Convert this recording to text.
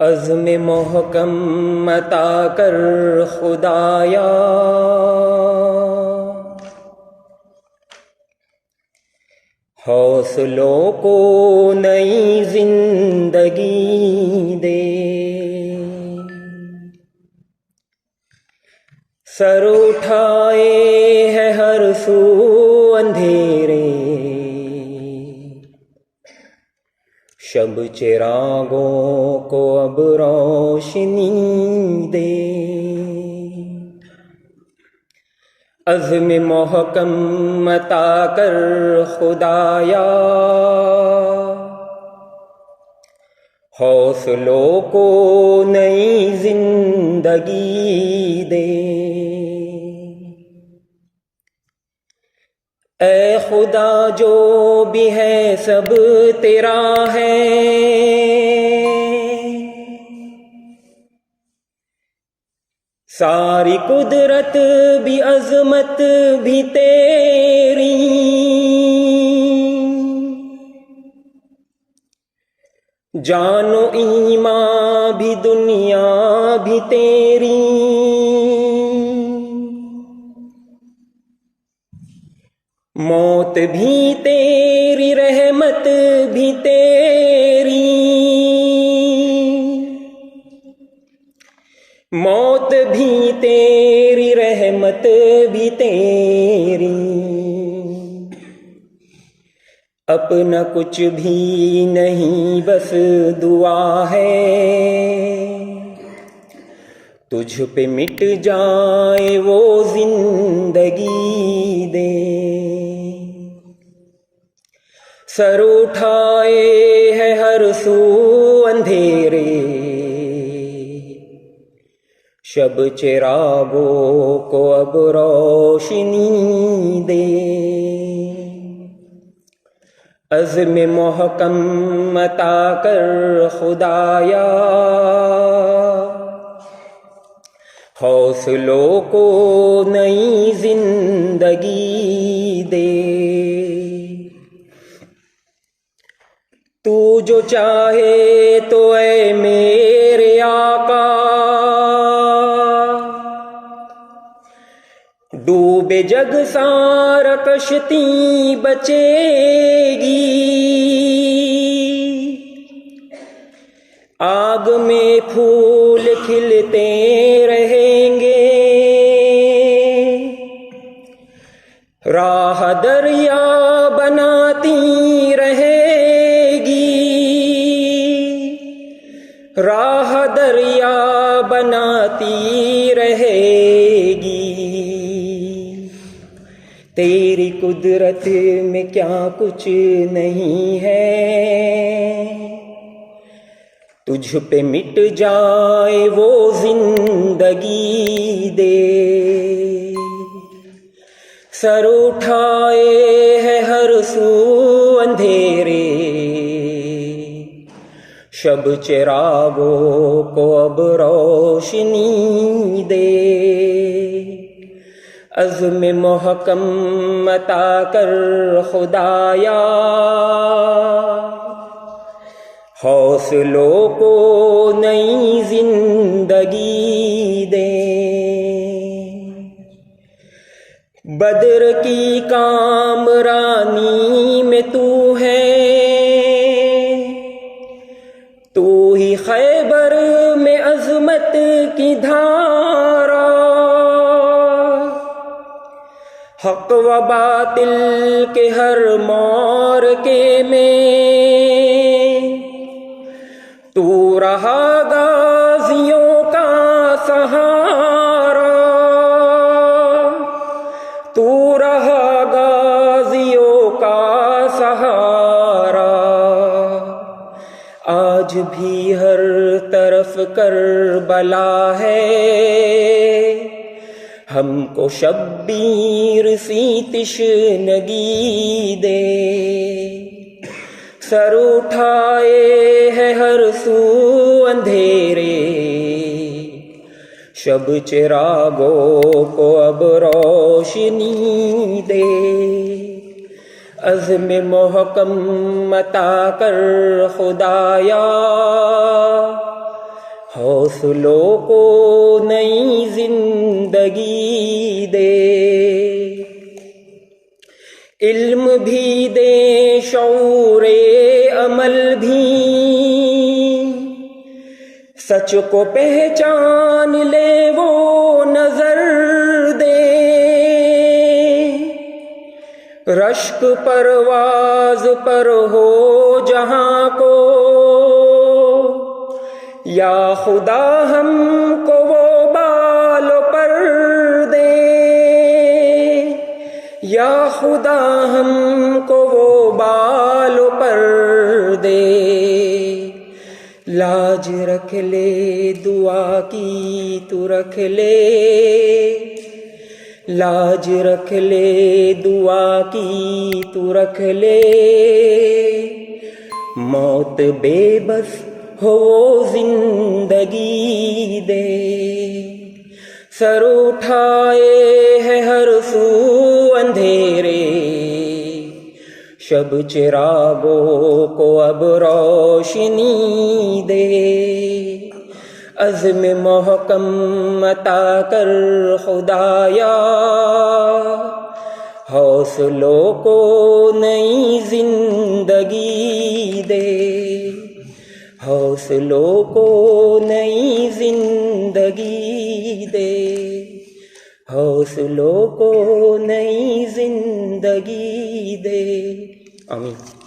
عزم محکم عطا کر خدایا، حوصلوں کو نئی زندگی دے، سر اٹھائے ہے ہر سو اندھیرے، شب چراغوں کو اب روشنی دے، عزم محکم عطا کر خدایا، حوصلوں کو نئی زندگی دے، اے خدا جو بھی ہے سب تیرا ہے، ساری قدرت بھی عظمت بھی تیری، جان و ایمان بھی دنیا بھی تیری، موت بھی تیری رحمت بھی تیری، موت بھی تیری رحمت بھی تیری، اپنا کچھ بھی نہیں بس دعا ہے، تجھ پہ مٹ جائے وہ زندگی دے، سر اٹھائے ہے ہر سو اندھیرے، شب چراغوں کو اب روشنی دے، عزم محکم عطا کر خدایا، حوصلوں کو نئی زندگی دے، تو جو چاہے تو اے میرے آقا، ڈوبے جگ سارا کشتی بچے گی، آگ میں پھول کھلتے رہیں گے، راہ دریا بناتی رہے گی، راہ دریا بناتی رہے گی، تیری قدرت میں کیا کچھ نہیں ہے، تجھ پہ مٹ جائے وہ زندگی دے، سر اٹھائے ہے ہر سو اندھیرے، شب چراغوں کو اب روشنی دے، عزم محکم عطا کر خدایا، حوصلوں کو نئی زندگی دے، بدر کی کامرانی میں تو ہے، تو ہی خیبر میں عظمت کی دھارا، حق و باطل کے ہر معرکے میں تو رہا غازیوں کا سہارا، تو رہا غازیوں کا سہارا، آج بھی ہر طرف کربلا ہے، ہم کو شبیر سی تشنگی دے، سر اٹھائے ہے ہر سو اندھیرے، شب چراغوں کو اب روشنی دے، عزم محکم عطا کر خدایا، حوصلوں کو نئی زندگی دے، علم بھی دے شعور عمل بھی، سچ کو پہچان لے وہ نظر دے، رشک پرواز پر ہو جہاں کو، یا خدا ہم کو وہ بال پر دے، یا خدا ہم کو وہ بال پر دے، لاج رکھ لے دعا کی تو رکھ لے، لاج رکھ لے دعا کی تو رکھ لے، موت بے بس ہو وہ زندگی دے، سر اٹھائے ہے ہر سو اندھیرے، شب چراغوں کو اب روشنی دے، عزم محکم عطا کر خدایا، حوصلوں کو نئی زندگی دے، حوصلوں کو نئی زندگی دے، حوصلوں کو نئی زندگی دے، آمین۔